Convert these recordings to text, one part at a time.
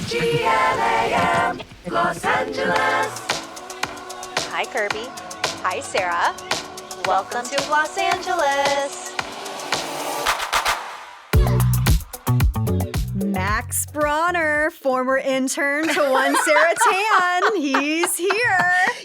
GLAM, Los Angeles. Hi, Kirbie. Hi, Sara. Welcome to Los Angeles. Max Bronner, former intern to one Sara Tan. He's here.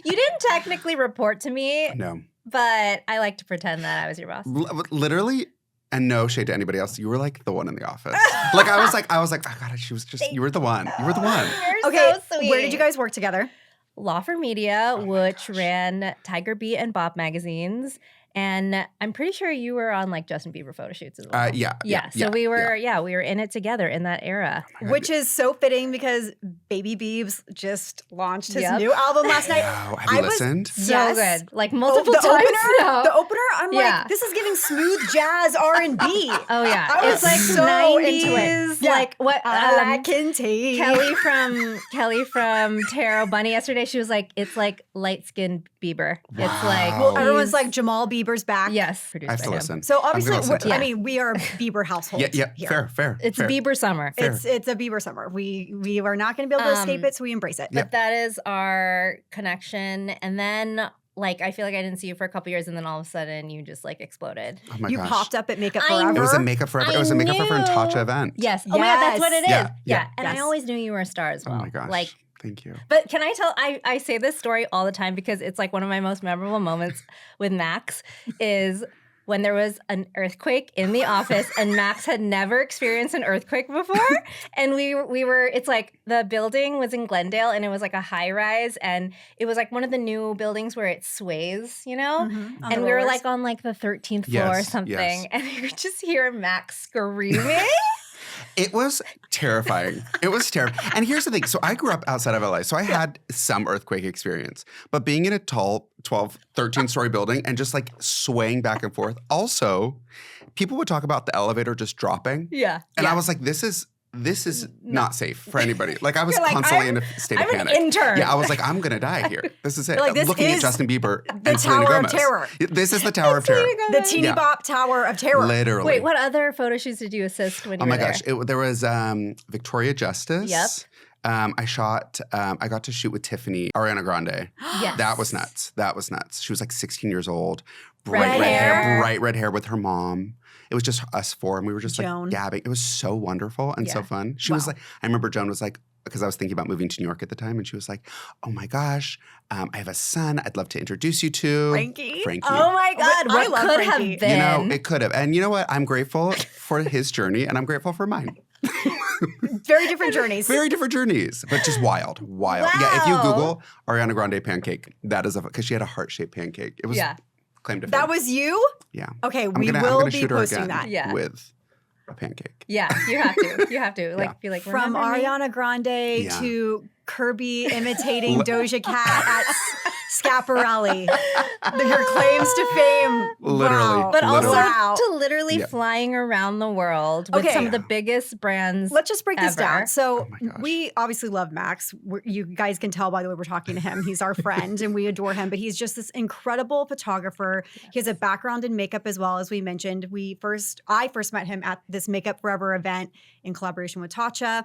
You didn't technically report to me, No. but I like to pretend that I was your boss. Literally, and no shade to anybody else, you were like the one in the office. Like I was like, oh God, she was just, you were the one. You were the one. You're Okay, so sweet. where did you guys work together? Law for Media, which ran Tiger Beat and Bop magazines. And I'm pretty sure you were on like Justin Bieber photo shoots as well. Yeah. So we were in it together in that era. Which is so fitting because Baby Biebs just launched his Yep. new album last night. Wow. Have you listened? So Yes. good. Like multiple the times opener, now. The opener, I'm Yeah. like, this is giving smooth jazz R&B. Oh yeah. I was It's like so 90s, into it. Yeah. like what All I can take. Kelly from Taro Bunny yesterday, she was like, it's like light-skinned Bieber. It's like Wow. Well, Everyone's he's- like Jamal Bieber's back. yes, I produced have by to him. listen. So I'm gonna obviously, listen to it. I mean, we are a Bieber household. Yeah, here. fair. It's fair. Bieber summer. Fair. It's a Bieber summer. We are not going to be able to escape it, so we embrace it. But that is our connection. And then like I feel like I didn't see you for a couple years, and then all of a sudden you just like exploded. Oh my You gosh. popped up at Makeup I Forever. It was a Makeup Forever. It was a Makeup Forever and knew. Tatcha event. Yes. Oh my God, that's what it is. Yeah, Yeah. yeah. And I Yes. always knew you were a star as well. Oh my gosh. Like, Thank you. but can I tell? I say this story all the time because it's like one of my most memorable moments with Max is when there was an earthquake in the office and Max had never experienced an earthquake before. And we were, it's like the building was in Glendale and it was like a high rise and it was like one of the new buildings where it sways, you know? Mhm, on And the we were rollers. like on like the 13th floor or Yes, something. yes. And you could just hear Max screaming. It was terrifying. It was terrifying. And here's the thing. So I grew up outside of LA. So I had some earthquake experience. But being in a tall 12, 13-story building and just like swaying back and forth. Also, people would talk about the elevator just dropping. Yeah. And I was like, this is not safe for anybody. Like I was You're like, constantly I'm- in a state I'm of an panic. intern. Yeah, I was like, I'm gonna die here. This is it. Like, this Looking at is Justin Bieber the and Selena Tower of Gomez. Terror. This is the Tower of Terror. The Teeny Yeah. Bop Tower of Terror. Literally. Wait, what other photo shoots did you assist when you Oh were my there? gosh. There was Victoria Justice. Yep. I got to shoot with Tiffany, Ariana Grande. Yes. That was nuts. She was like 16 years old. Red hair. Bright red hair with her mom. It was just us four, and we were just Joan. like gabbing. It was so wonderful and so Yeah. fun. She was like, I remember Joan was like, because I was thinking about moving to New York at the time, and she was like, oh my gosh, I have a son I'd love to introduce you to. Frankie? Oh my God, I what love could Frankie. have been? You know, it could have. And you know what? I'm grateful for his journey, and I'm grateful for mine. Very different journeys. Very different journeys, but just wild. Yeah, if you Wow. Google Ariana Grande pancake, that is because she had a heart-shaped pancake. It was claim to fame. That was you? Yeah. Okay, I'm we gonna will be shoot her posting again that. Yeah. with a pancake. Yeah, you have to. You have to. Like, Yeah. be like, From remember me? Ariana Grande Yeah. to Kirbie imitating Doja Cat at Schiaparelli. Your claims to fame. Literally. Wow. But also Literally. Wow. to literally Yeah. flying around the world with Okay. some of the biggest brands. Let's just break this ever. down. So Oh my gosh. we obviously love Max. You guys can tell by the way we're talking to him. He's our friend and we adore him, but he's just this incredible photographer. He has a background in makeup as well, as we mentioned. I first met him at this Makeup Forever event in collaboration with Tatcha.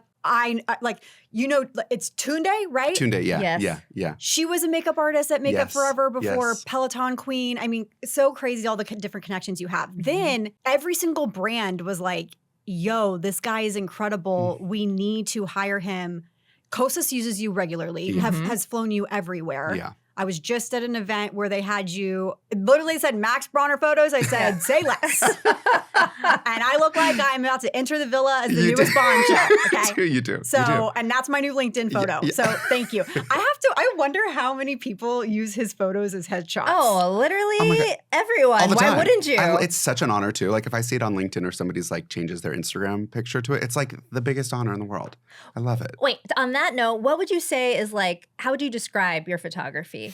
It's Tunde, right? Tunde, Yes. yeah. She was a makeup artist at Makeup Yes, Forever before yes. Peloton Queen. I mean, so crazy all the different connections you have. Then every single brand was like, yo, this guy is incredible. We need to hire him. Kosas uses you regularly, has flown you everywhere. Yeah. I was just at an event where they had you, it literally said Max Bronner photos. I said, say less. And I look like I'm about to enter the villa as the You newest do. Bond chick. Okay. You do. So, and that's my new LinkedIn photo. yeah. So thank you. I wonder how many people use his photos as headshots. Oh, literally God. everyone. All the Why time. wouldn't you? It's such an honor too. Like if I see it on LinkedIn or somebody's like changes their Instagram picture to it, it's like the biggest honor in the world. I love it. Wait, on that note, what would you say is like, how would you describe your photography?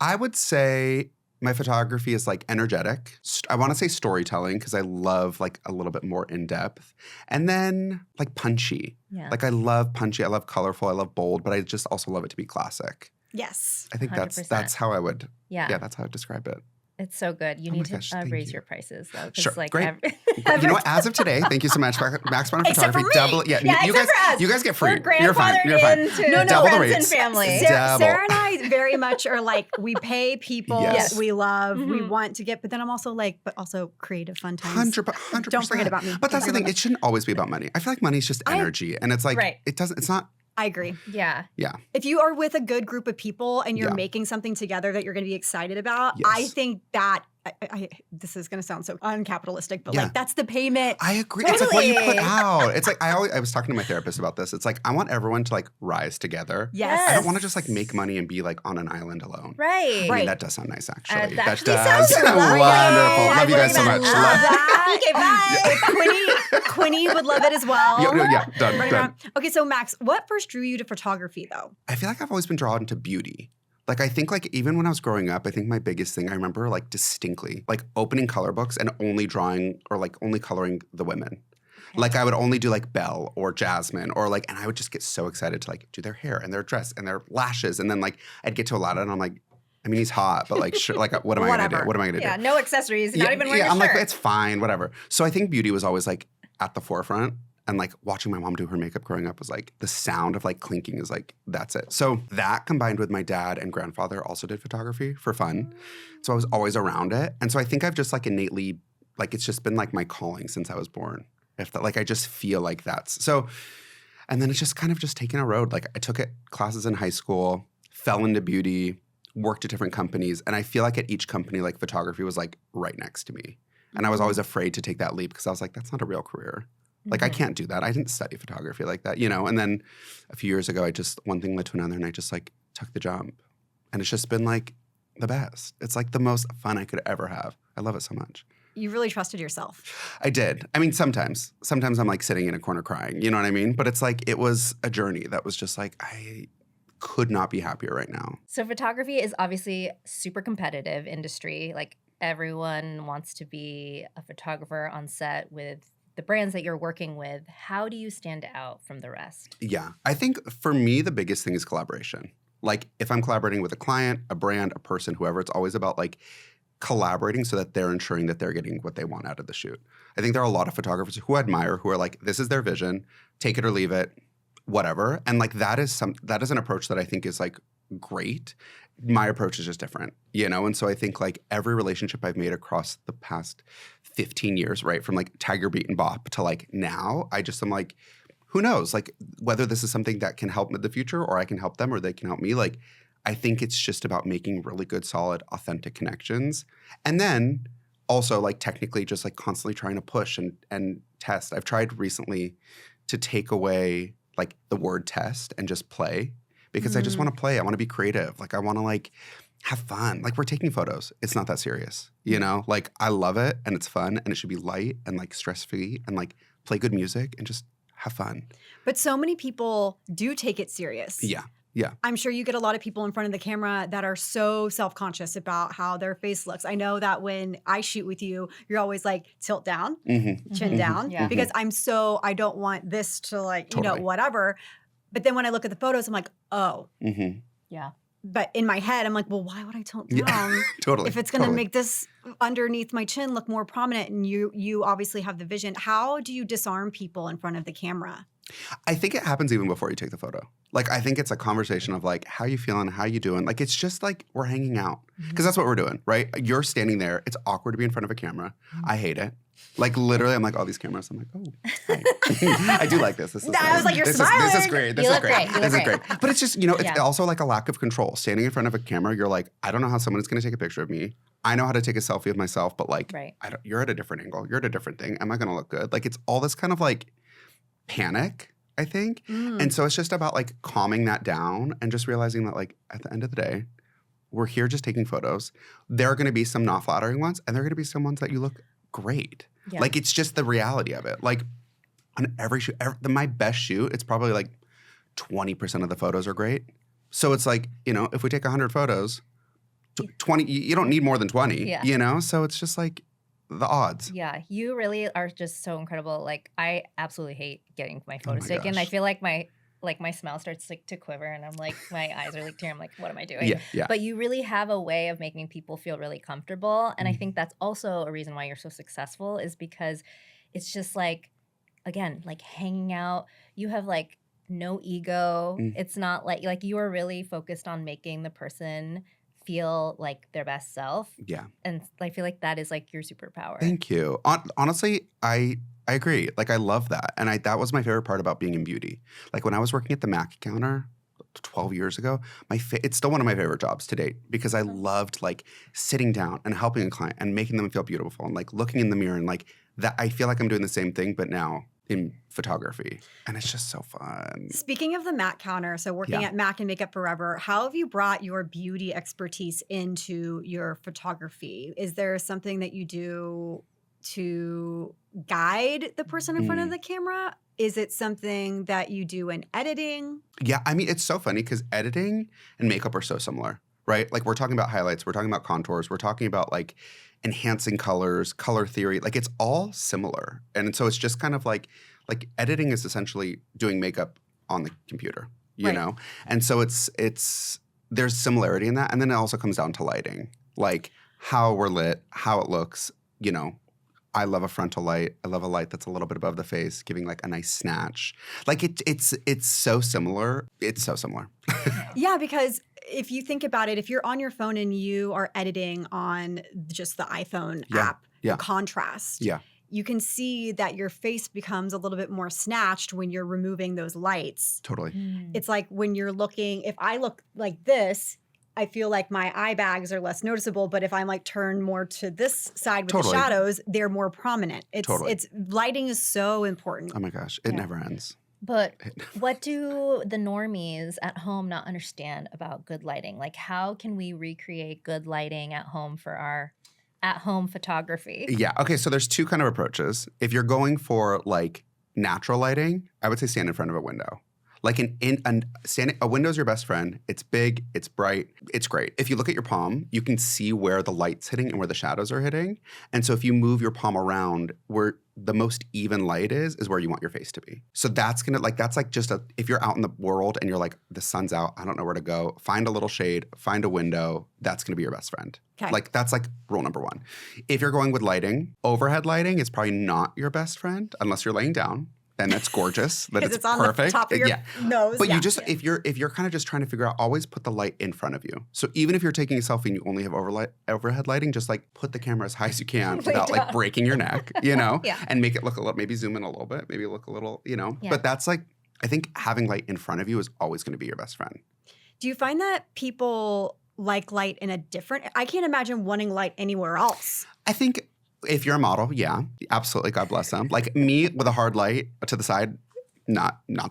I would say my photography is like energetic. I want to say storytelling because I love like a little bit more in depth. And then like punchy. Yeah. Like I love punchy. I love colorful. I love bold, but I just also love it to be classic. yes. I think 100%. that's how I would. Yeah. Yeah, that's how I would describe it. It's so good. You Oh my need gosh, to thank raise you. your prices though. 'Cause, Sure, like, great. You know what? As of today, thank you so much, Max Bronner Except for Photography. me. Double, Yeah, you except for us. you guys get free. We're You're fine. You're fine. grandfathered into Double the friends and rates. family. Double. Sarah and I very much are like, we pay people Yes. we love, we Mhm. want to get, but then I'm also like, but also creative fun times. 100%. Don't forget about me. But that's Don't the thing. forget It shouldn't always be about money. I feel like money is just energy, and it's like Right. it doesn't. It's not. I agree. Yeah. Yeah. If you are with a good group of people and you're Yeah. making something together that you're going to be excited about, I Yes. think that this is going to sound so uncapitalistic, but Yeah. like that's the payment. I agree. It's like what you put Totally. out. It's like I was talking to my therapist about this. It's like I want everyone to like rise together. Yes. I don't want to just like make money and be like on an island alone. Right. I mean, Right. that does sound nice, actually. That That actually does. sounds lovely. Wonderful. I Love you guys so would much. love Love- that. Okay, bye. Quinny would love it as well. Yeah, done. Running Done. around. Okay, so Max, what first drew you to photography though? I feel like I've always been drawn to beauty. Like I think like even when I was growing up, I think my biggest thing I remember like distinctly like opening color books and only drawing or like only coloring the women. Like I would only do like Belle or Jasmine or like, and I would just get so excited to like do their hair and their dress and their lashes. And then like I'd get to a lot and I'm like, I mean, he's hot, but like, sure, like what am I gonna do? Whatever. What am I gonna do? Yeah. No accessories. Not even wearing a I'm shirt. like, it's fine, whatever. So I think beauty was always like at the forefront. And like watching my mom do her makeup growing up was like the sound of like clinking is like, that's it. So that combined with my dad and grandfather also did photography for fun. So I was always around it. And so I think I've just like innately, like it's just been like my calling since I was born. If that, like I just feel like that's so. And then it's just kind of just taken a road. Like I took classes in high school, fell into beauty, worked at different companies. And I feel like at each company, like photography was like right next to me. And I was always afraid to take that leap because I was like, that's not a real career. Like, I can't do that. I didn't study photography like that, you know? And then a few years ago, one thing led to another and I just like took the jump. And it's just been like the best. It's like the most fun I could ever have. I love it so much. You really trusted yourself. I did. I mean, sometimes I'm like sitting in a corner crying, you know what I mean? But it's like, it was a journey that was just like, I could not be happier right now. So photography is obviously super competitive industry. Like everyone wants to be a photographer on set with the brands that you're working with. How do you stand out from the rest? Yeah. I think for me, the biggest thing is collaboration. Like if I'm collaborating with a client, a brand, a person, whoever, it's always about like collaborating so that they're ensuring that they're getting what they want out of the shoot. I think there are a lot of photographers who I admire who are like, this is their vision, take it or leave it, whatever. And like that is an approach that I think is like great. My approach is just different, you know? And so I think like every relationship I've made across the past 15 years, right? From like Tiger Beat and Bop to like now, I just am like, who knows? Like whether this is something that can help in the future or I can help them or they can help me. Like I think it's just about making really good, solid, authentic connections. And then also like technically just like constantly trying to push and test. I've tried recently to take away like the word test and just play because I just want to play. I want to be creative. Like I want to like have fun. Like we're taking photos. It's not that serious, you know? Like I love it and it's fun and it should be light and like stress-free and like play good music and just have fun. But so many people do take it serious. Yeah. Yeah. I'm sure you get a lot of people in front of the camera that are so self-conscious about how their face looks. I know that when I shoot with you, you're always like tilt down, chin down, Yeah. because I don't want this to like, you know, Totally. whatever. But then when I look at the photos, I'm like, oh. Yeah. But in my head, I'm like, well, why would I tilt down? Yeah. Totally. If it's going to Totally. make this underneath my chin look more prominent and you obviously have the vision. How do you disarm people in front of the camera? I think it happens even before you take the photo. Like, I think it's a conversation of like, how you feeling? How you doing? Like, it's just like we're hanging out because that's what we're doing, right? You're standing there. It's awkward to be in front of a camera. I hate it. Like, literally, I'm like, all these cameras. I'm like, oh, hi. I do like this. This is I was like, you're This is smiling. great. This You is look great. great. You This look is great. great. But it's just, you know, it's Yeah. also like a lack of control. Standing in front of a camera, you're like, I don't know how someone is going to take a picture of me. I know how to take a selfie of myself, but like, Right. you're at a different angle. You're at a different thing. Am I going to look good? Like, it's all this kind of like panic, I think. And so it's just about like calming that down and just realizing that like at the end of the day, we're here just taking photos. There are going to be some not flattering ones and there are going to be some ones that you look great. Yeah. Like it's just the reality of it. Like on every shoot, my best shoot, it's probably like 20% of the photos are great. So it's like, you know, if we take 100 photos, 20, you don't need more than 20, Yeah. you know? So it's just like the odds. Yeah, you really are just so incredible. Like, I absolutely hate getting my photos my taken. gosh. I feel like like my smile starts like to quiver and I'm like, my eyes are like tearing. I'm like, what am I doing? Yeah, yeah. But you really have a way of making people feel really comfortable. And I think that's also a reason why you're so successful is because it's just like, again, like hanging out. You have like no ego. It's not like you are really focused on making the person feel like their best self. Yeah. And I feel like that is like your superpower. Thank you. Honestly, I agree. Like I love that. And that was my favorite part about being in beauty. Like when I was working at the Mac counter 12 years ago, it's still one of my favorite jobs to date because I loved like sitting down and helping a client and making them feel beautiful and like looking in the mirror and like that I feel like I'm doing the same thing, but now in photography. And it's just so fun. Speaking of the Mac counter, so working at Mac and Makeup Forever, how have you brought your beauty expertise into your photography? Is there something that you do to guide the person in front of the camera? Is it something that you do in editing? Yeah, I mean, it's so funny because editing and makeup are so similar, right? Like we're talking about highlights, we're talking about contours, we're talking about like enhancing colors, color theory. Like it's all similar. And so it's just kind of like editing is essentially doing makeup on the computer, you know? And so there's similarity in that. And then it also comes down to lighting, like how we're lit, how it looks, you know. I love a frontal light. I love a light that's a little bit above the face, giving like a nice snatch. Like it's so similar. It's so similar. Yeah, because if you think about it, if you're on your phone and you are editing on just the iPhone app, the contrast, you can see that your face becomes a little bit more snatched when you're removing those lights. Totally. It's like when you're looking, if I look like this, I feel like my eye bags are less noticeable, but if I'm like turned more to this side with the shadows, they're more prominent. It's lighting is so important. Oh my gosh, it never ends. But what do the normies at home not understand about good lighting? Like how can we recreate good lighting at home for our at-home photography? Yeah, okay, so there's two kind of approaches. If you're going for like natural lighting, I would say stand in front of a window. Like a window's your best friend. It's big, it's bright, it's great. If you look at your palm, you can see where the light's hitting and where the shadows are hitting. And so if you move your palm around where the most even light is where you want your face to be. So that's if you're out in the world and you're like, the sun's out, I don't know where to go, find a little shade, find a window, that's gonna be your best friend. Okay. Like that's like rule number one. If you're going with lighting, overhead lighting is probably not your best friend unless you're laying down. And that's gorgeous. That it's on perfect. The top of your nose. But you just if you're kind of just trying to figure out, always put the light in front of you. So even if you're taking a selfie and you only have overhead lighting, just like put the camera as high as you can without like breaking your neck, you know, and make it look a little. Maybe zoom in a little bit. Maybe look a little, you know. Yeah. But that's like I think having light in front of you is always going to be your best friend. Do you find that people like light in a different? I can't imagine wanting light anywhere else. I think. If you're a model, yeah, absolutely. God bless them. Like me with a hard light to the side, not my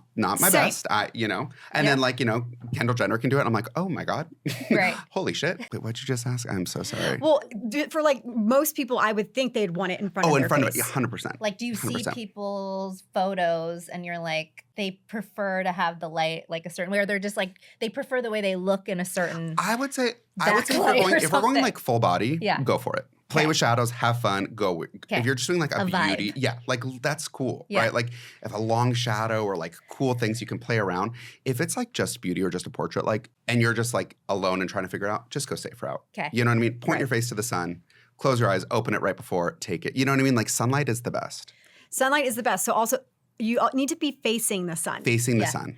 best. And then like, Kendall Jenner can do it. And I'm like, oh my God. Right. Holy shit. Wait, what'd you just ask? I'm so sorry. Well, for like most people, I would think they'd want it in front of their face. of it, 100%. Like, do you 100%. see people's photos and you're like, they prefer to have the light like a certain way, or they're just like, they prefer the way they look in a certain I would say if we're going like full body, go for it. Play with shadows, have fun, go. If you're just doing like a beauty, vibe. like that's cool, right? Like if a long shadow or like cool things you can play around. If it's like just beauty or just a portrait, like, and you're just like alone and trying to figure it out, just go safe route. Okay. You know what I mean? Point your face to the sun, close your eyes, open it right before, take it. You know what I mean? Like sunlight is the best. Sunlight is the best. So also you need to be facing the sun. Facing the sun.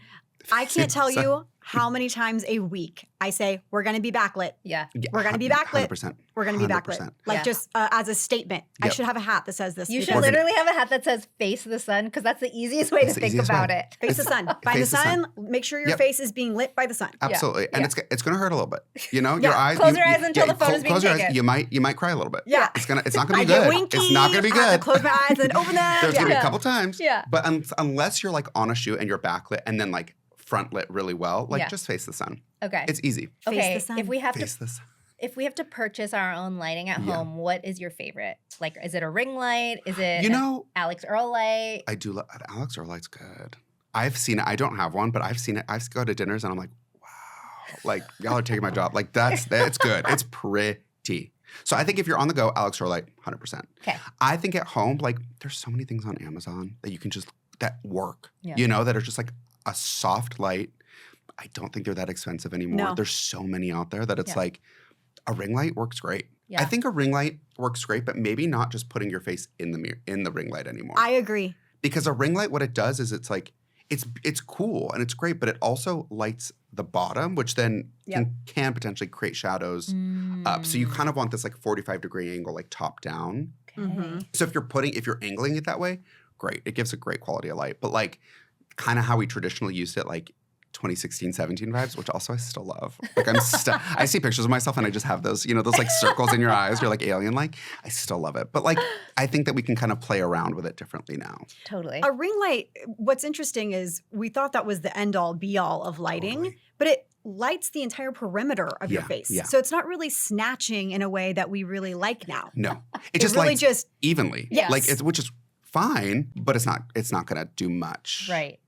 I can't tell you how many times a week I say, we're going to be backlit. Yeah. We're going to be backlit. 100%. We're going to be backlit. Like just as a statement. I should have a hat that says this. You should literally have a hat that says face the sun because that's the easiest way to think about it. Face the sun. By the sun, make sure your face is being lit by the sun. Absolutely. And it's going to hurt a little bit. You know, your eyes. Close your eyes until the photo's being taken. You might cry a little bit. Yeah. It's not going to be good. Winky, it's not going to be good. I have to close my eyes and open them. There's going to be a couple times. Yeah. But unless you're like on a shoot and you're backlit and then like front lit really well, like just face the sun. Okay. It's easy. Okay. Face the sun. If we have to purchase our own lighting at home, what is your favorite? Like, is it a ring light? Is it Alex Earl light? I do love Alex Earl light's good. I've seen it. I don't have one, but I've seen it. I go to dinners and I'm like, wow, like y'all are taking my job. Like it's good. It's pretty. So I think if you're on the go, Alex Earl light, 100%. Okay. I think at home, like there's so many things on Amazon that you can that work, that are just like, a soft light. I don't think they're that expensive anymore. No. There's so many out there that it's Yeah. like a ring light works great. Yeah. I think a ring light works great, but maybe not just putting your face in the mirror in the ring light anymore. I agree. Because a ring light, what it does is it's like it's cool and it's great, but it also lights the bottom, which then can potentially create shadows up. So you kind of want this like 45-degree angle, like top down. Okay. Mhm. So if you're angling it that way, great. It gives a great quality of light. But like kind of how we traditionally used it, like 2016, 17 vibes, which also I still love. Like I see pictures of myself and I just have those, those like circles in your eyes. You're like alien-like. I still love it. But like, I think that we can kind of play around with it differently now. Totally. A ring light, what's interesting is we thought that was the end all be all of lighting, Totally. but it lights the entire perimeter of your Yeah, face. yeah. So it's not really snatching in a way that we really like now. No, It just really lights just evenly. Yes. Like which is fine, but it's not going to do much. Right.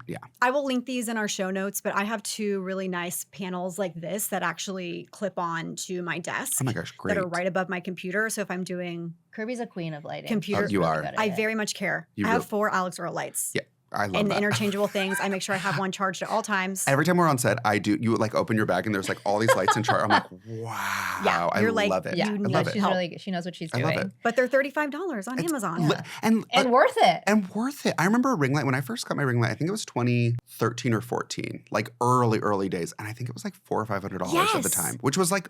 Yeah. I will link these in our show notes, but I have two really nice panels like this that actually clip on to my desk Oh my gosh, great. that are right above my computer. So if I'm doing Kirbie's a queen of lighting. Computer- She's You really are. good at I it. very much care. You I have really- 4 Alex Earl lights. Yeah, I love And the that. interchangeable things. I make sure I have one charged at all times. Every time we're on set, you would like open your bag and there's like all these lights in chart. I'm like, wow. Yeah, I you're like- love it. Yeah, I You love need it. she's help. really good. She knows what she's I doing. love it. But they're $35 on It's Amazon. li- and Worth it. And worth it. I remember a ring light when I first got my ring light. I think it was 2013 or 14, like early days, and I think it was like $400 or $500 at the Yes. time, which was like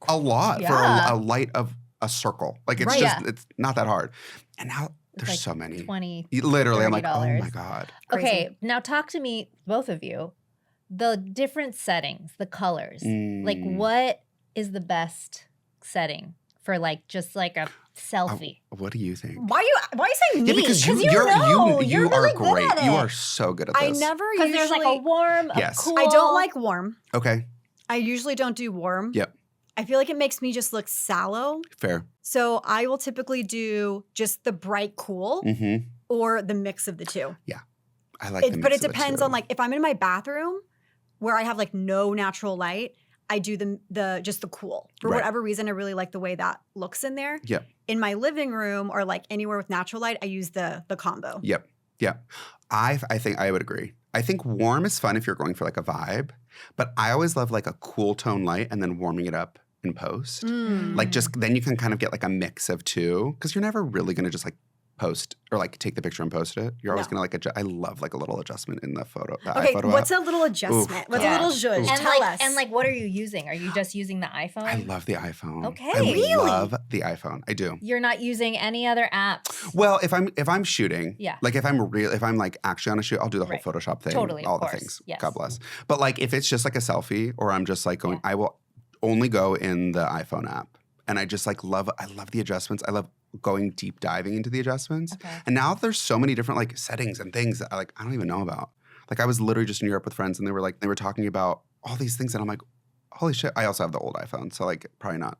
a lot for Yeah. a light of a circle. Like it's Right. just it's not that hard. And now It's there's like so many. 20. Literally, I'm like, oh $30. my god. Crazy. Okay, now talk to me, both of you. The different settings, the colors. Like, Mm. what is the best setting for like just like a selfie? What do you think? Why you saying me? Yeah, because you you're know. you You're are really good great. at You it. are so good at I this. never Because usually. there's like a warm, a Yes. cool. I don't like warm. Okay, I usually don't do warm. Yep. I feel like it makes me just look sallow. fair. So I will typically do just the bright cool Mm-hmm. or the mix of the two. I like the But mix it of the depends two. on like if I'm in my bathroom where I have like no natural light, I do the just the cool. For Right. whatever reason, I really like the way that looks in there. Yep. In my living room or like anywhere with natural light, I use the combo. Yep. I think I would agree. I think warm is fun if you're going for like a vibe, but I always love like a cool tone light and then warming it up in post. Mm. Like just then you can kind of get like a mix of two because you're never really gonna just like post or like take the picture and post it. You're always No. gonna like adjust. I love like a little adjustment in the photo. The Okay, iPhoto what's app. a little adjustment? What's Yeah. a little zhuzh? Oof. And Tell like, us. and like, what are you using? Are you just using the iPhone? I love the iPhone. Okay. I Really? love the iPhone. I do. You're not using any other apps. Well, if I'm shooting, Yeah. like if I'm like actually on a shoot, I'll do the whole Right. Photoshop thing, Totally, of all the course. things. Yes. God bless. But like if it's just like a selfie, or I'm just like going, Yeah. I will only go in the iPhone app, and I just like love the adjustments. I love going deep diving into the adjustments. Okay. And now there's so many different like settings and things that I don't even know about. Like I was literally just in Europe with friends, and they were talking about all these things, and I'm like, holy shit! I also have the old iPhone, so like probably not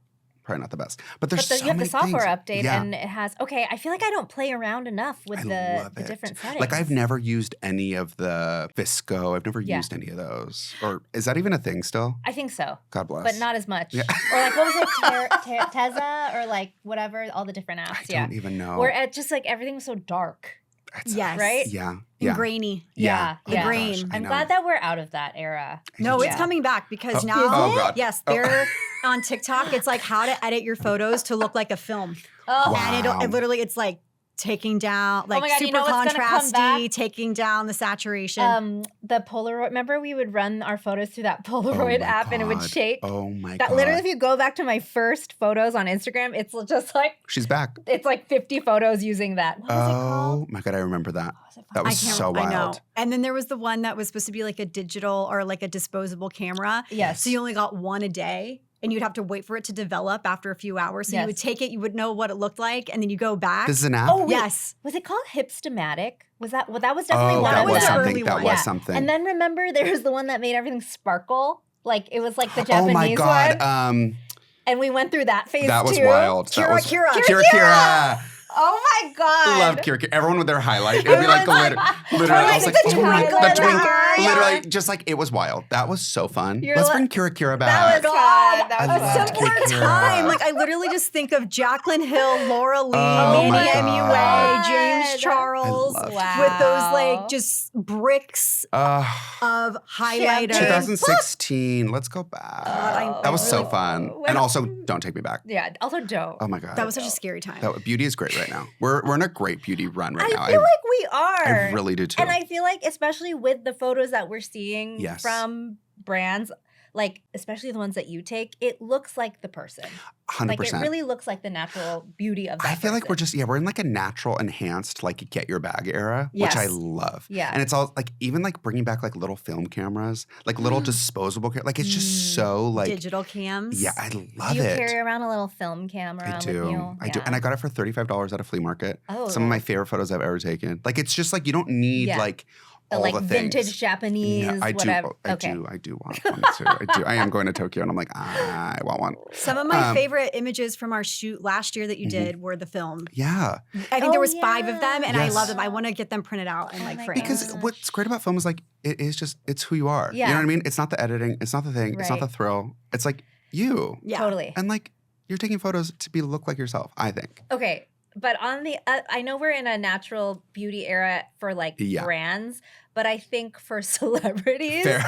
the best. But there's But so you have the many software things. update, Yeah. and it has. Okay, I feel like I don't play around enough with I the love it. different settings. Like I've never used any of the Visco. I've never Yeah. used any of those. Or is that even a thing still? I think so, God bless. but not as much. Yeah. Or like, what was it, Teza, or like whatever, all the different I apps. don't even know. Where it just like everything was so dark. It's- Yes. Right? Yeah. And Yeah. grainy. Yeah, Oh my yeah. Green. gosh, I I'm know. glad that we're out of that era. No, it's Yeah. coming back because Oh. now, Oh, God. yes, Oh. they're on TikTok. It's like how to edit your photos to look like a film, Oh, and Wow. it literally it's like taking down like my God, you super know what's gonna come back? contrasty, taking down the saturation. the Polaroid. Remember, we would run our photos through that Oh Polaroid my app, and it would God. shake. Oh my That God. literally, if you go back to my first photos on Instagram, it's just like She's back. it's like 50 photos using that. What was it Oh called? my God, I remember that. What was it That called? was so I know. wild. And then there was the one that was supposed to be like a digital or like a disposable camera. Yes. So you only got one a day. And you'd have to wait for it to develop after a few hours. So Yes. you would take it, you would know what it looked like, and then you go back. This is an app? Oh, wait. yes. Was it called Hipstamatic? Was that? Well, that was definitely Oh, one that of was them. early something. That one. was Yeah. something. And then remember, there was the one that made everything sparkle. Like it was like the oh Japanese my God. one. And we went through that phase That was too. wild. That was Kira. Kira. Oh my God. Love Kira. Everyone with their highlight. It would be like the literally. I was like like, the oh my God, the twilight. twink. Yeah. Literally, just like it was wild. That was so fun. You're Let's like- bring Kira back. That was fun. That I was A loved fun. simpler Kira. time. Like I literally just think of Jaclyn Hill, Laura Lee, Oh Manny my MUA, God. James Charles. curls love with those Wow. like just bricks of highlighter. Champagne. 2016. Let's go back. God, that was so Oh. fun. When- And also, don't take me back. Yeah. Also, don't. Oh my God. That was such a scary time. Beauty is great right now. We're in a great beauty run right now. I feel like we are. I really do too. And I feel like, especially with the photos that we're seeing Yes. from brands, like especially the ones that you take, it looks like the person. 100%. Like it really looks like the natural beauty of that I feel like we're person. we're in like a natural enhanced like get your bag era, which I Yes. love. Yeah. And it's all like even like bringing back like little film cameras, like little disposable like it's just so like digital cams. yeah, I love Do you it. carry around a little film camera I with do. you? I do. And I got it for $35 at a flea market. Oh, Some of my favorite photos I've ever taken. Like it's just like you don't need Yeah. like the all like the things. vintage Japanese, No, I whatever. do. Okay. I do want one too. I do. I am going to Tokyo, and I'm like, I want one. Some of my Um, favorite images from our shoot last year that you did were the film. Yeah, I think Oh, there was 5 of them, and I Yes. love them. I want to get them printed out and Oh like my framed. because gosh. what's great about film is like it's who you are. You Yeah. know what I mean? It's not the editing. It's not the thing. It's not Right. the thrill. It's like you. Yeah. Totally. And like you're taking photos to look like yourself. I think. Okay. But on the, I know we're in a natural beauty era for like Yeah. brands, but I think for celebrities, Fair.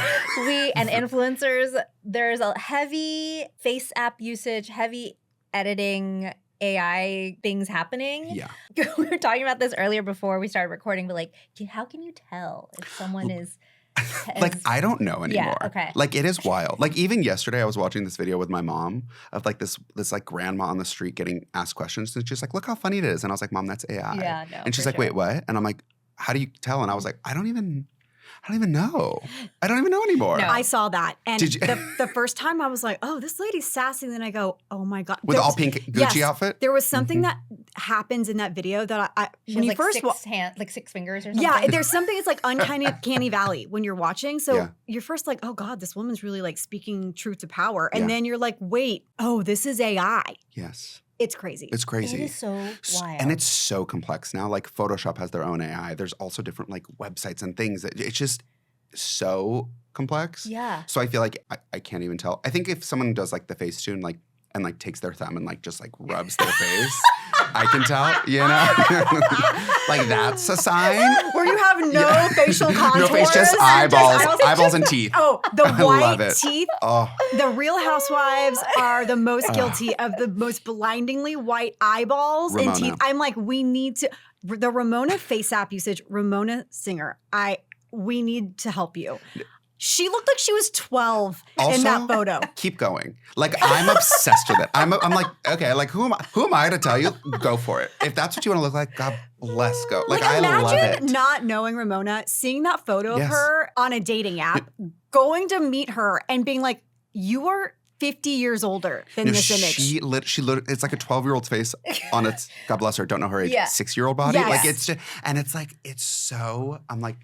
and influencers, there's a heavy face app usage, heavy editing, AI things happening. Yeah. We were talking about this earlier before we started recording, but like, how can you tell if someone is Like I don't know anymore. okay. Like it is wild. Like even yesterday I was watching this video with my mom of like this like grandma on the street getting asked questions and she's like, look how funny it is. And I was like, Mom, that's AI. Yeah, no, and she's for like, sure. wait, what? And I'm like, how do you tell? And I was like, I don't even know. I don't even know anymore. No. I saw that. And Did you- the first time I was like, oh, this lady's sassy. And then I go, oh my God. With There all was- pink Gucci outfit? There was something Mhm. that happens in that video that I She when has you like first like 6 fingers or something. yeah, there's something it's like uncanny valley when you're watching. So Yeah. you're first like, oh God, this woman's really like speaking truth to power. And Yeah. then you're like, wait, oh, this is AI. Yes. It's crazy. It's crazy. It is so wild. And it's so complex now. Like Photoshop has their own AI. There's also different like websites and things that it's just so complex. yeah. So I feel like I can't even tell. I think if someone does like the Facetune, like and like takes their thumb and like just like rubs their face, I can tell, you know? Like that's a sign. Where you have no Yeah. facial No contours. face, just and eyeballs and teeth. Oh, the I love white it. teeth. Oh, The Real Housewives are the most guilty of the most blindingly white eyeballs and Ramona. teeth. I'm like, we need to the Ramona face app usage, Ramona Singer. We need to help you. She looked like she was 12 in that Also- photo. keep going. Like I'm obsessed with it. I'm like, okay, like who am I to tell you? Go for it. If that's what you want to look like, God bless, go. Like I love imagine it. not knowing Ramona, seeing that photo Yes. of her on a dating app, going to meet her and being like, you are 50 years older than No, this image. she it's like a 12-year-old's face on its, God bless her, don't know her age, Yeah. 6-year-old body. Yes. Like it's just, and it's like, it's so, I'm like,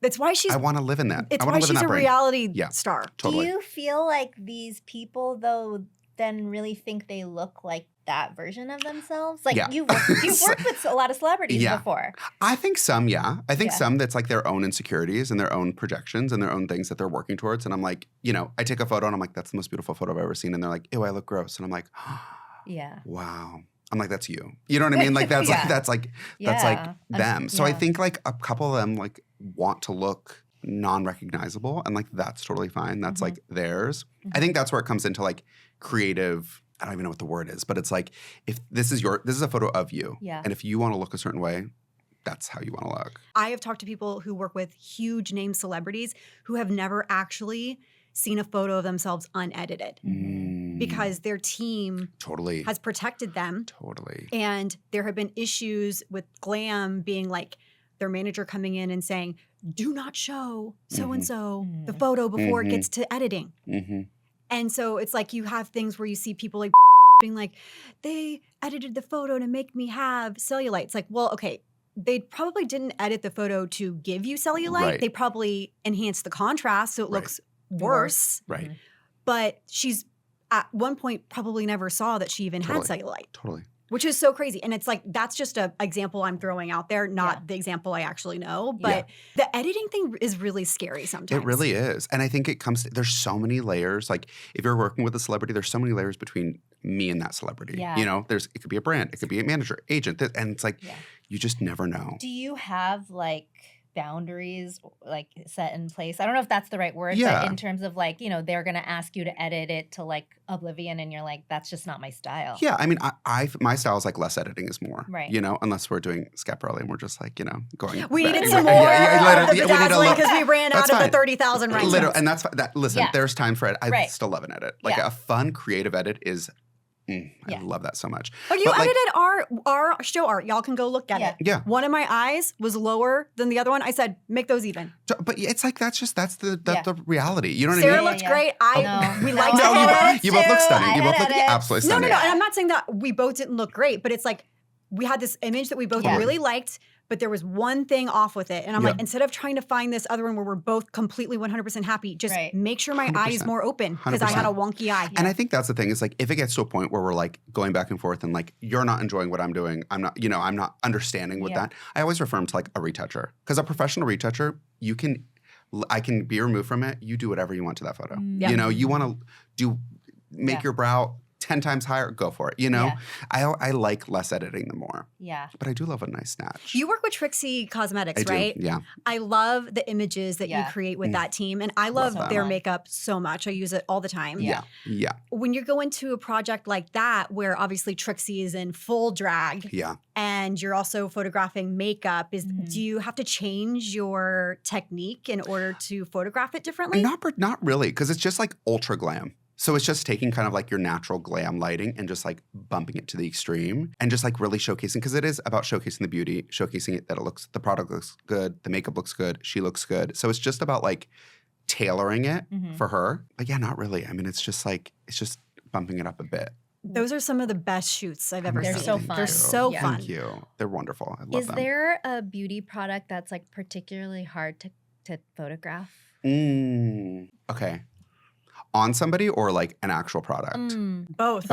That's why she's I want to live in that. it's I want why to live in she's that a brain. reality Yeah. star. Totally. Do you feel like these people though then really think they look like that version of themselves? Like Yeah. you've worked with a lot of celebrities Yeah. before. I think some, yeah. I think Yeah. some that's like their own insecurities and their own projections and their own things that they're working towards. And I'm like, you know, I take a photo and I'm like, that's the most beautiful photo I've ever seen. And they're like, ew, I look gross. And I'm like, Yeah. wow. I'm like, that's you. You know what I mean? Like that's Yeah. like that's like them. So I think like a couple of them like want to look non-recognizable and like that's totally fine. That's like theirs. I think that's where it comes into like creative, I don't even know what the word is, but it's like if this is a photo of you. Yeah. And if you want to look a certain way, that's how you want to look. I have talked to people who work with huge name celebrities who have never actually seen a photo of themselves unedited Mm, because their team totally. has protected them. Totally. And there have been issues with glam being like their manager coming in and saying, do not show so and so the photo before it gets to editing. Mm-hmm. And so it's like you have things where you see people like being like, they edited the photo to make me have cellulite. It's like, well, okay, they probably didn't edit the photo to give you cellulite. Right. They probably enhanced the contrast so it Right. looks worse. Right. But she's at one point probably never saw that she even Totally. had cellulite, Totally. which is so crazy. And it's like, that's just an example I'm throwing out there, not Yeah. the example I actually know. But the editing thing is really scary sometimes. It really is. And I think it comes, there's so many layers. Like if you're working with a celebrity, there's so many layers between me and that celebrity. Yeah. You know, it could be a brand, it could be a manager, agent, and it's like you just never know. Do you have like boundaries like set in place? I don't know if that's the right word, Yeah. but in terms of like, you know, they're going to ask you to edit it to like oblivion and you're like, that's just not my style. Yeah, I mean, my style is like less editing is more. Right. You know, unless we're doing Scaparelli and we're just like, you know, going. We needed back. some more of the bedazzling because we ran out of the 30,000 rhinestones. Literally, and that's that. Listen, there's time for it. I still love an edit. Like a fun, creative edit is. I love that so much. Oh, you edited our show art. Y'all can go look at it. Yeah. One of my eyes was lower than the other one. I said, make those even. But it's like that's the reality. You know what Sarah I mean? looked great. We liked No, it. you both look stunning. You both look absolutely stunning. No. And I'm not saying that we both didn't look great, but it's like we had this image that we both really liked. But there was one thing off with it. And I'm like, instead of trying to find this other one where we're both completely 100% happy, just make sure my eye is more open because I had a wonky eye. And I think that's the thing is like, if it gets to a point where we're like going back and forth and like, you're not enjoying what I'm doing, I'm not understanding with that. I always refer them to like a retoucher because a professional retoucher, I can be removed from it. You do whatever you want to that photo. You know, you want to make your brow 10 times higher, go for it. You know, I like less editing the more. Yeah. But I do love a nice snatch. You work with Trixie Cosmetics, I right? do, yeah. I love the images that you create with that team. And I love their makeup so much. I use it all the time. Yeah. When you're going to a project like that, where obviously Trixie is in full drag. Yeah. And you're also photographing makeup. Do you have to change your technique in order to photograph it differently? Not really, because it's just like ultra glam. So it's just taking kind of like your natural glam lighting and just like bumping it to the extreme and just like really showcasing, because it is about showcasing the beauty, showcasing it that the product looks good, the makeup looks good, she looks good. So it's just about like tailoring it for her. But yeah, not really. I mean, it's just bumping it up a bit. Those are some of the best shoots I've ever seen. They're so fun. They're so fun. Thank you. They're wonderful. I love Is them. there a beauty product that's like particularly hard to photograph? Okay. On somebody or like an actual product? Both.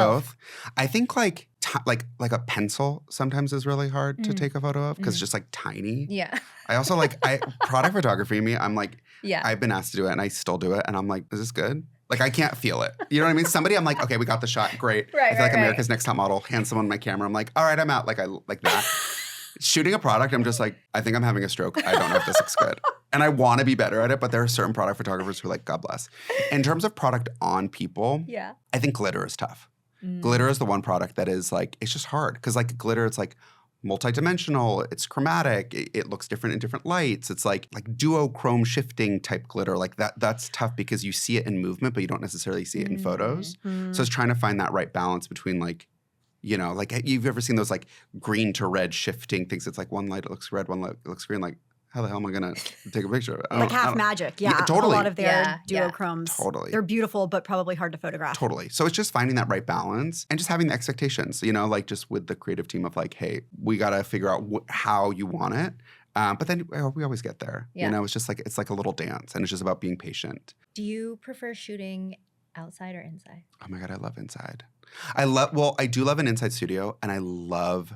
I think like a pencil sometimes is really hard to take a photo of because it's just like tiny. Yeah. I also like product photography. I'm like, yeah. I've been asked to do it and I still do it. And I'm like, is this good? Like, I can't feel it. You know what I mean? Somebody, I'm like, okay, we got the shot. Great. Right, I feel like America's Next Top Model. Hand someone my camera. I'm like, all right, I'm out. Like, I like that. Shooting a product, I'm just like, I think I'm having a stroke. I don't know if this looks good. And I want to be better at it, but there are certain product photographers who are like, God bless. In terms of product on people, I think glitter is tough. Glitter is the one product that is like, it's just hard. Because like glitter, it's like multidimensional, it's chromatic, it looks different in different lights. It's like duochrome shifting type glitter. Like that's tough because you see it in movement, but you don't necessarily see it in photos. So it's trying to find that right balance between like, you know, like you've ever seen those like green to red shifting things? It's like one light it looks red, one light it looks green. Like, how the hell am I going to take a picture of it? Like half magic. Yeah, totally. A lot of their duochromes. Totally. They're beautiful, but probably hard to photograph. Totally. So it's just finding that right balance and just having the expectations, you know, like just with the creative team of like, hey, we got to figure out how you want it. But then we always get there. You know, it's just like, it's like a little dance and it's just about being patient. Do you prefer shooting outside or inside? Oh my God, I love inside. I do love an inside studio and I love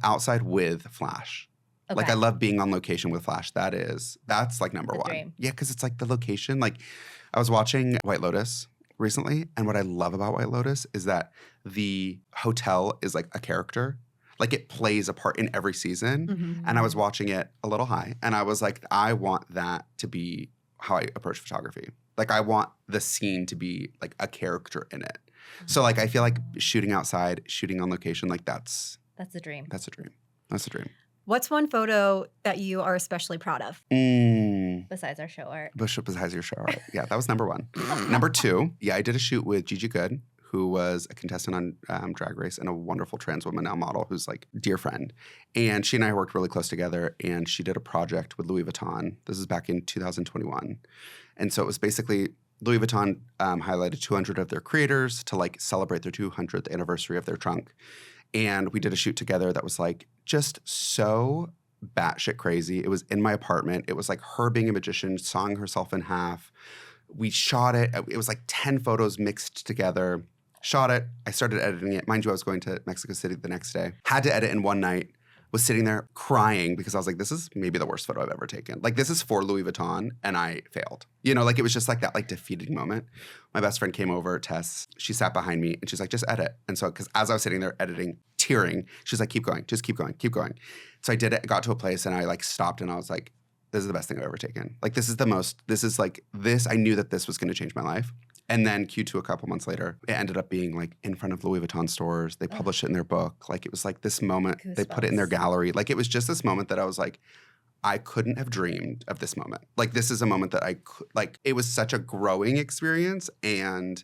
outside with flash. Okay. Like I love being on location with flash. That's like number one. Dream. Yeah, because it's like the location. Like I was watching White Lotus recently, and what I love about White Lotus is that the hotel is like a character. Like it plays a part in every season. And I was watching it a little high, and I was like, I want that to be how I approach photography. Like I want the scene to be like a character in it. So like I feel like shooting outside, shooting on location, like that's the dream. That's a dream. That's a dream. What's one photo that you are especially proud of? Besides our show art. Besides your show art. Yeah, that was number one. Number two, I did a shoot with Gigi Good, who was a contestant on Drag Race and a wonderful trans woman now model who's like a dear friend. And she and I worked really close together, and she did a project with Louis Vuitton. This is back in 2021. And so it was basically Louis Vuitton highlighted 200 of their creators to like celebrate their 200th anniversary of their trunk. And we did a shoot together that was like just so batshit crazy. It was in my apartment. It was like her being a magician, sawing herself in half. We shot it. It was like 10 photos mixed together. Shot it. I started editing it. Mind you, I was going to Mexico City the next day. Had to edit in one night. was sitting there crying because I was like, this is maybe the worst photo I've ever taken. Like, this is for Louis Vuitton, and I failed. You know, like, it was just like that, like, defeating moment. My best friend came over, Tess. She sat behind me, and she's like, just edit. And so, because as I was sitting there editing, tearing, she's like, keep going, just keep going, keep going. So I did it, got to a place, and I, like, stopped, and I was like, this is the best thing I've ever taken. Like, I knew that this was going to change my life. And then Q2 a couple months later, it ended up being like in front of Louis Vuitton stores. They published it in their book. Like, it was like this moment. They put it in their gallery. Like, it was just this moment that I was like, I couldn't have dreamed of this moment. Like, this is a moment that I could, like, it was such a growing experience and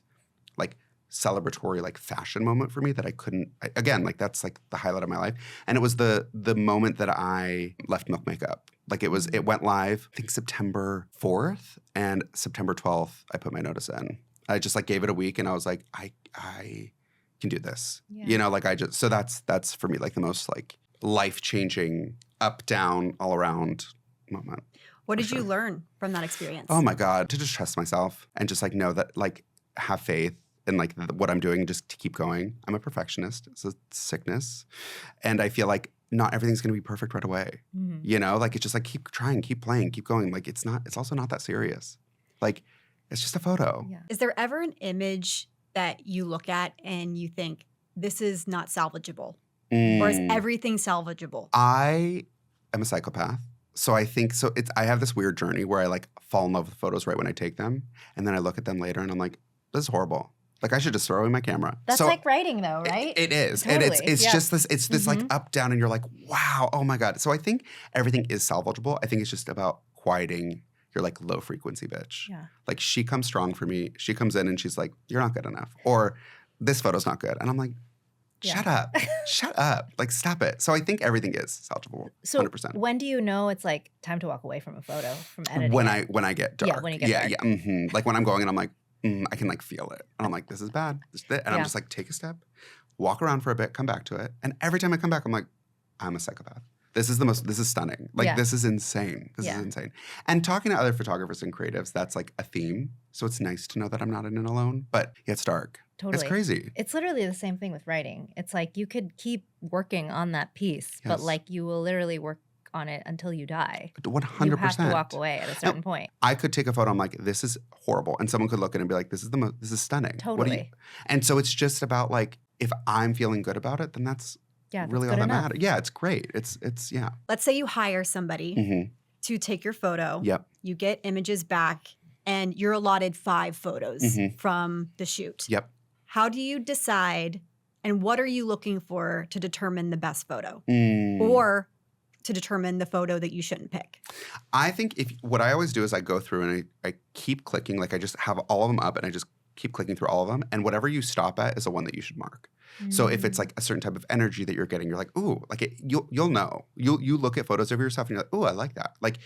like celebratory, like, fashion moment for me that I couldn't, again, like, that's like the highlight of my life. And it was the moment that I left Milk Makeup. Like, it went live, I think September 4th, and September 12th, I put my notice in. I just like gave it a week, and I was like, I can do this. Yeah. You know, like, so that's for me like the most like life-changing, up, down, all around moment. What did you learn from that experience? Oh my God, to just trust myself and just like know that, like, have faith in like what I'm doing, just to keep going. I'm a perfectionist. It's a sickness. And I feel like not everything's going to be perfect right away. Mm-hmm. You know, like, it's just like, keep trying, keep playing, keep going. Like, it's also not that serious. Like, it's just a photo. Yeah. Is there ever an image that you look at and you think, this is not salvageable? Or is everything salvageable? I am a psychopath. So I think, I have this weird journey where I like fall in love with photos right when I take them. And then I look at them later and I'm like, this is horrible. Like, I should just throw away my camera. That's like writing though, right? It is. Totally. And it's just this, it's this like up, down, and you're like, wow, oh my God. So I think everything is salvageable. I think it's just about quieting your like low frequency bitch. Yeah. Like, she comes strong for me. She comes in and she's like, you're not good enough. Or this photo's not good. And I'm like, shut up. Shut up. Like, stop it. So I think everything is salvageable. So 100%. When do you know it's like time to walk away from a photo, from editing? When I get dark. Yeah, when you get dark. Yeah. Mm-hmm. Like, when I'm going and I'm like, I can like feel it. And I'm like, this is bad. And I'm just like, take a step, walk around for a bit, come back to it. And every time I come back, I'm like, I'm a psychopath. This is stunning. Like, this is insane. This is insane. And talking to other photographers and creatives, that's like a theme. So it's nice to know that I'm not in it alone. But it's dark. Totally. It's crazy. It's literally the same thing with writing. It's like, you could keep working on that piece, but like, you will literally work on it until you die. 100%. You have to walk away at a certain point. I could take a photo, I'm like, this is horrible. And someone could look at it and be like, this is stunning. Totally. And so it's just about like, if I'm feeling good about it, then that's really all that matters. Yeah, it's great. It's yeah. Let's say you hire somebody to take your photo. Yep. You get images back, and you're allotted 5 photos from the shoot. Yep. How do you decide, and what are you looking for to determine the best photo? Or to determine the photo that you shouldn't pick? I think what I always do is I go through and I keep clicking. Like, I just have all of them up and I just keep clicking through all of them. And whatever you stop at is the one that you should mark. So if it's like a certain type of energy that you're getting, you're like, ooh, like you'll know. You look at photos of yourself and you're like, ooh, I like that. Like,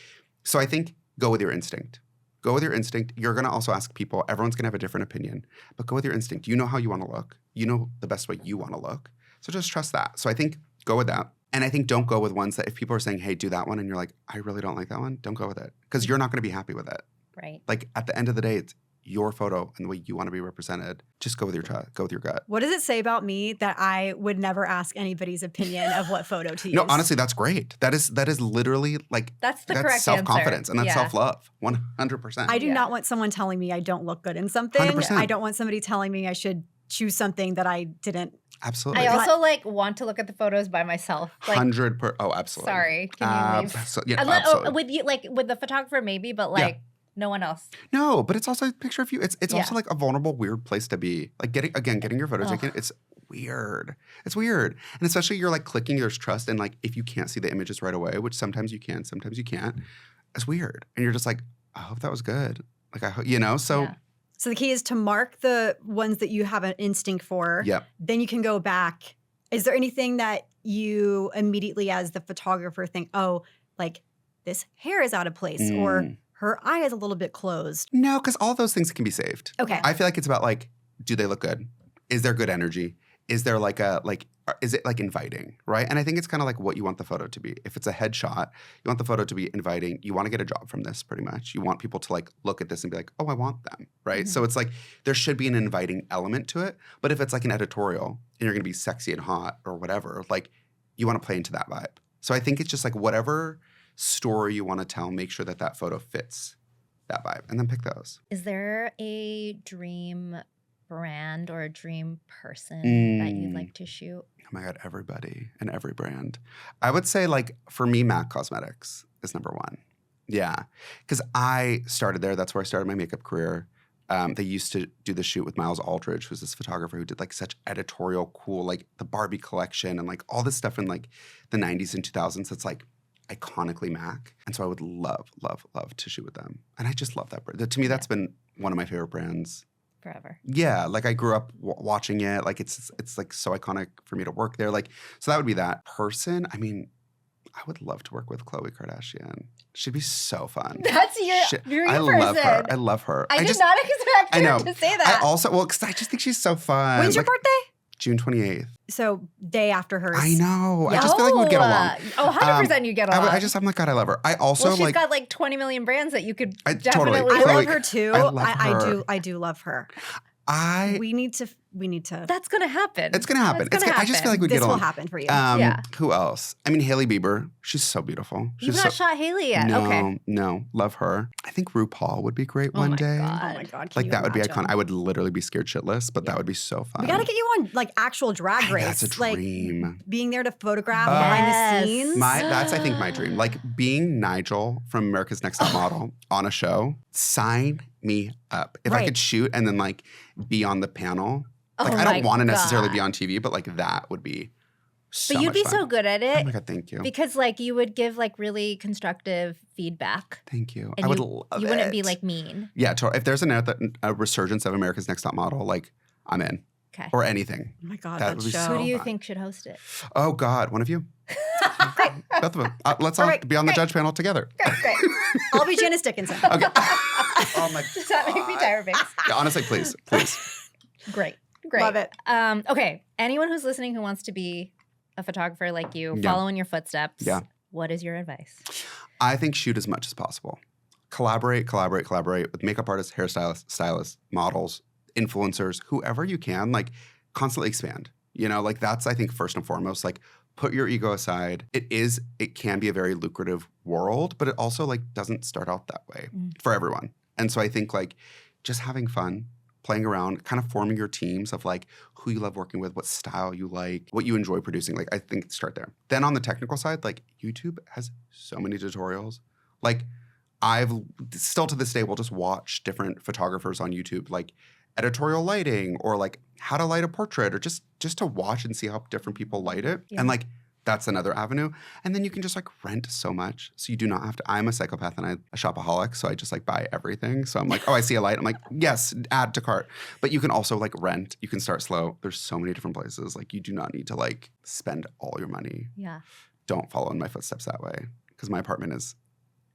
so I think go with your instinct. Go with your instinct. You're going to also ask people. Everyone's going to have a different opinion. But go with your instinct. You know how you want to look. You know the best way you want to look. So just trust that. So I think go with that. And I think don't go with ones that if people are saying, hey, do that one, and you're like, I really don't like that one, don't go with it. Because you're not going to be happy with it. Right. Like, at the end of the day, it's your photo and the way you want to be represented. Just go with your gut. What does it say about me that I would never ask anybody's opinion of what photo to use? No, honestly, that's great. That is literally like that's correct self-confidence answer. And that's self-love. 100%. I do not want someone telling me I don't look good in something. 100%. I don't want somebody telling me I should choose something that I didn't. Absolutely. I also like want to look at the photos by myself. Like, 100%. Oh, absolutely. Sorry, can you leave? Absolutely. With you, like with the photographer, maybe, but like no one else. No, but it's also a picture of you. It's also like a vulnerable, weird place to be. Like getting your photo taken. It's weird. It's weird, and especially you're like clicking. There's trust, and like if you can't see the images right away, which sometimes you can, sometimes you can't. It's weird, and you're just like, I hope that was good. Like I hope so. Yeah. So the key is to mark the ones that you have an instinct for. Yep. Then you can go back. Is there anything that you immediately as the photographer think, oh, like this hair is out of place or her eye is a little bit closed? No, because all those things can be saved. Okay. I feel like it's about like, do they look good? Is there good energy? Is there is it like inviting, right? And I think it's kind of like what you want the photo to be. If it's a headshot, you want the photo to be inviting. You want to get a job from this pretty much. You want people to like look at this and be like, oh, I want them, right? So it's like there should be an inviting element to it. But if it's like an editorial and you're going to be sexy and hot or whatever, like you want to play into that vibe. So I think it's just like whatever story you want to tell, make sure that that photo fits that vibe, and then pick those. Is there a dream brand or a dream person that you'd like to shoot? Oh my God, everybody and every brand. I would say like for me, MAC Cosmetics is number one. Yeah, because I started there. That's where I started my makeup career. They used to do the shoot with Miles Aldridge, who's this photographer who did like such editorial cool, like the Barbie collection and like all this stuff in like the 90s and 2000s. That's like iconically MAC. And so I would love, love, love to shoot with them. And I just love that brand. To me, that's been one of my favorite brands. Forever. Yeah, like I grew up watching it. Like it's like so iconic for me to work there. Like, so that would be that person. I mean, I would love to work with Khloe Kardashian. She'd be so fun. That's your dream I person. love her. I love her. I did not expect I know. you to say that. I also, well, because I just think she's so fun. When's your birthday? June 28th. So day after hers. I know. I just feel like we'd get along. Oh, 100% you get along. I'm like, God, I love her. I also well, she's like. got like 20 million brands that you could Totally. definitely. I Khloe, love her too. I love her. I do love her. We need to. That's gonna happen. It's gonna happen. I just feel like we'd This get along. will happen for you. Yeah. Who else? I mean, Hailey Bieber. She's so beautiful. You've She's not shot Hailey yet. No, Okay. no, love her. I think RuPaul would be great one day. Oh my God. Like that would be iconic. I would literally be scared shitless, but that would be so fun. We got to get you on like actual drag race. That's a dream. Like being there to photograph behind the scenes. That's I think my dream. Like being Nigel from America's Next Top Model on a show. Sign me up. If I could shoot and then like be on the panel. Like I don't want to necessarily be on TV, but like that would be so But you'd much be fun. so good at it. Oh my God, thank you. Because like you would give like really constructive feedback. Thank you. And I would love it. You wouldn't be like mean. Yeah, totally. If there's a resurgence of America's Next Top Model, like I'm in. Okay. Or anything. Oh my God, That that would be show. so Who do you fun. think should host it? Oh God, one of you. Both of them. Let's all be on the judge panel together. Great. I'll be Janice Dickinson. Okay. Oh my God. Does that make me tired, Banks? Yeah, honestly, please. Great. Love it. Okay. Anyone who's listening who wants to be a photographer like you, Yeah. follow in your footsteps. Yeah. What is your advice? I think shoot as much as possible. Collaborate with makeup artists, hairstylists, stylists, models, influencers, whoever you can. Like constantly expand. You know, like that's I think first and foremost. Like put your ego aside. It can be a very lucrative world, but it also like doesn't start out that way for everyone. And so I think like just having fun, playing around, kind of forming your teams of like who you love working with, what style you like, what you enjoy producing. Like I think start there. Then on the technical side, like YouTube has so many tutorials. Like I've still to this day will just watch different photographers on YouTube, like editorial lighting or like how to light a portrait or just to watch and see how different people light it. Yeah. And like that's another avenue. And then you can just like rent so much. So you do not have to. I'm a psychopath and I'm a shopaholic. So I just like buy everything. So I'm like, oh, I see a light. I'm like, yes, add to cart. But you can also like rent. You can start slow. There's so many different places. Like you do not need to like spend all your money. Yeah. Don't follow in my footsteps that way. Because my apartment is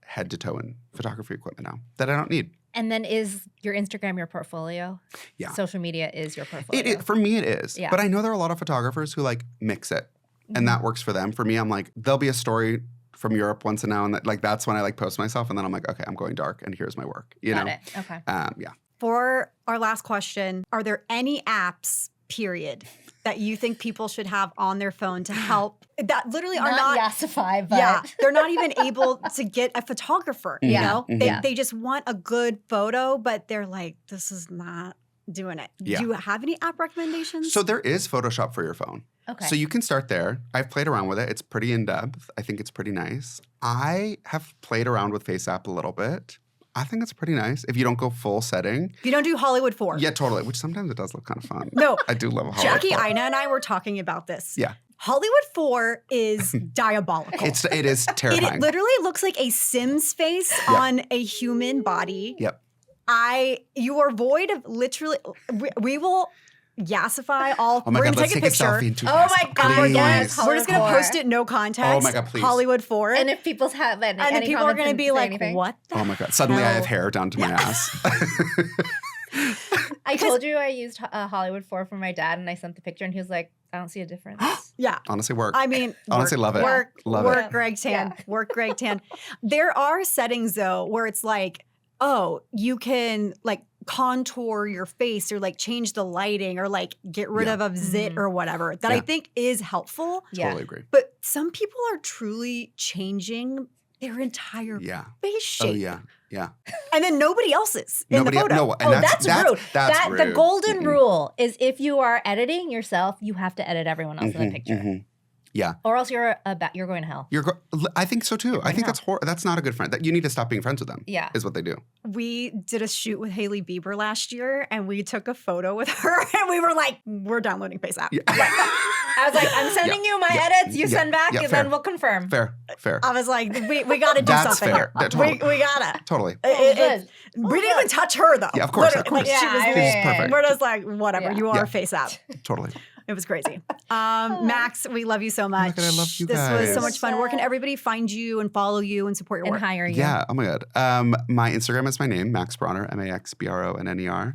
head to toe in photography equipment now that I don't need. And then is your Instagram your portfolio? Yeah. Social media is your portfolio. For me, it is. Yeah. But I know there are a lot of photographers who like mix it. And that works for them. For me, I'm like, there'll be a story from Europe once in a now and like that's when I like post myself. And then I'm like, okay, I'm going dark and here's my work. You Got know? it. Okay. Yeah. For our last question, are there any apps, period, that you think people should have on their phone to help that literally are not Yassify, but yeah, they're not even able to get a photographer, you Yeah. know? Mhm. They just want a good photo, but they're like, this is not doing it. Yeah. Do you have any app recommendations? So there is Photoshop for your phone. Okay. So you can start there. I've played around with it. It's pretty in-depth. I think it's pretty nice. I have played around with FaceApp a little bit. I think it's pretty nice if you don't go full setting. If you don't do Hollywood 4. Yeah, totally. Which sometimes it does look kind of fun. No. I do love a Hollywood Jackie, 4. Ina, and I were talking about this. Yeah. Hollywood 4 is diabolical. It is terrifying. It literally looks like a Sims face on a human body. Yep. You are void of literally, we will yassify all. Oh my we're God, gonna let's take take a a picture. selfie and tweet Oh this. my God, Please. yes. We're just gonna Hollywood post it no context. Oh my God, please. Hollywood 4. And if people's have any, and then any people are comments gonna and be say like, anything. what the Oh my God. Suddenly I have hell? hair down to my ass. I told you I used Hollywood 4 for my dad, and I sent the picture, and he was like, I don't see a difference. Yeah. Honestly, work. I mean, Honestly, love it. Work, Love work, it. Greg Tan. Yeah. Work, Greg Tan. There are settings though where it's like, oh, you can like contour your face or like change the lighting or like get rid Yeah. of a zit or whatever that I think is helpful. Yeah. Totally agree. But some people are truly changing their entire Yeah. face shape. Oh yeah. Yeah. And then nobody else's in the photo. No, and Oh, that's rude. That's The rude. golden rule is if you are editing yourself, you have to edit everyone else in the picture. Yeah. Or else you're going to hell. I think so too. I think that's not a good friend. That you need to stop being friends with them. Yeah. Is what they do. We did a shoot with Hailey Bieber last year and we took a photo with her and we were like, we're downloading FaceApp. Yeah. I was like, I'm sending you my edits. You send back, and fair. then we'll confirm. Fair. I was like, we got to do That's something fair. here. Yeah, totally. We got to. Totally. We didn't even touch her though. Yeah, of course. Literally, Of course. Like, she was Yeah, She's perfect. We're just like, whatever, Yeah. you are Yeah. FaceApp. Totally. It was crazy. Max, we love you so much. God, I love you This was so guys. much fun. Where can everybody find you and follow you and support your And work? hire you. Yeah. Oh my God. My Instagram is my name, Max Bronner, MaxBronner.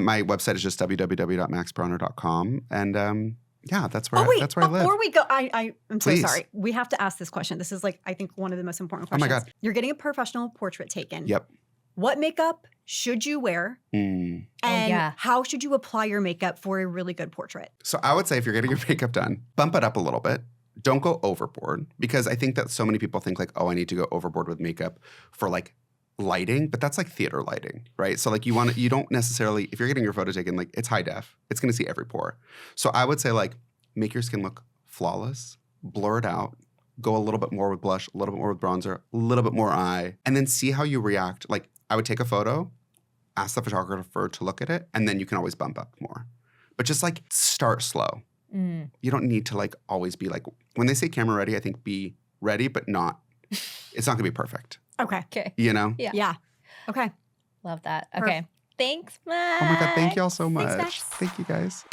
My website is just www.maxbronner.com. And yeah, that's where I live. Before we go, I'm so Please. sorry. We have to ask this question. This is like, I think one of the most important Oh my questions. God. You're getting a professional portrait taken. Yep. What makeup should you wear? Mm. And yeah. how should you apply your makeup for a really good portrait? So I would say if you're getting your makeup done, bump it up a little bit. Don't go overboard because I think that so many people think like, oh, I need to go overboard with makeup for like lighting, but that's like theater lighting, right? So like you don't necessarily, if you're getting your photo taken, like it's high def, it's going to see every pore. So I would say like make your skin look flawless, blur it out, go a little bit more with blush, a little bit more with bronzer, a little bit more eye, and then see how you react. Like I would take a photo, ask the photographer to look at it, and then you can always bump up more. But just like start slow. You don't need to like always be like, when they say camera ready, I think be ready, but it's not gonna be perfect. Okay. Okay. You know? Yeah. Yeah. Okay. Love that. Okay. Thanks, Max. Oh my God, thank you all so Thanks, much. Max. Thank you guys.